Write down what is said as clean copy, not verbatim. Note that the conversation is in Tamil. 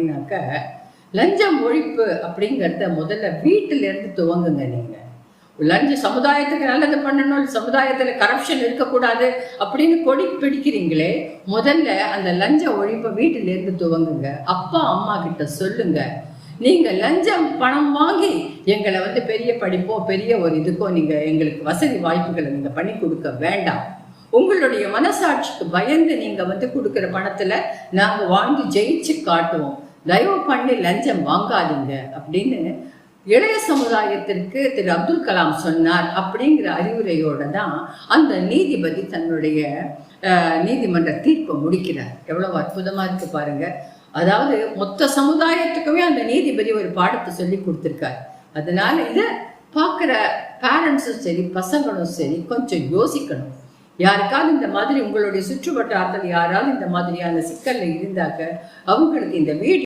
அப்படின்னாக்க, லஞ்சம் ஒழிப்பு அப்படிங்கிறத முதல்ல வீட்டில இருந்து துவங்குங்க. நீங்க சமுதாயத்துக்கு நல்லது பண்ணணும், சமுதாயத்துல கரப்ஷன் இருக்கக்கூடாது அப்படின்னு கொடி பிடிக்கிறீங்களே, முதல்ல அந்த லஞ்ச ஒழிப்பை வீட்டில இருந்து துவங்குங்க. அப்பா அம்மா கிட்ட சொல்லுங்க, நீங்க லஞ்சம் பணம் வாங்கி எங்களை பெரிய படிப்போ பெரிய ஒரு இதுக்கோ நீங்க எங்களுக்கு வசதி வாய்ப்புகளை நீங்க பண்ணி கொடுக்க வேண்டாம். உங்களுடைய மனசாட்சிக்கு பயந்து நீங்க கொடுக்குற பணத்துல நாங்க வாங்கி ஜெயிச்சு காட்டுவோம். தயவு பண்ணி லஞ்சம் வாங்காதீங்க அப்படின்னு இளைய சமுதாயத்திற்கு திரு அப்துல் கலாம் சொன்னார். அப்படிங்கிற அறிவுரையோட தான் அந்த நீதிபதி தன்னுடைய நீதிமன்ற தீர்ப்பை முடிக்கிறார். எவ்வளவு அற்புதமா இருக்கு பாருங்க. அதாவது மொத்த சமுதாயத்துக்குமே அந்த நீதிபதி ஒரு பாடத்தை சொல்லி கொடுத்துருக்காரு. அதனால இதை பார்க்குற பேரண்ட்ஸும் சரி பசங்களும் சரி கொஞ்சம் யோசிக்கணும். யாருக்காவது இந்த மாதிரி உங்களுடைய சுற்று வட்டாரத்தில் யாராவது இந்த மாதிரியான சிக்கல்ல இருந்தாக்க அவங்களுக்கு இந்த வீடியோ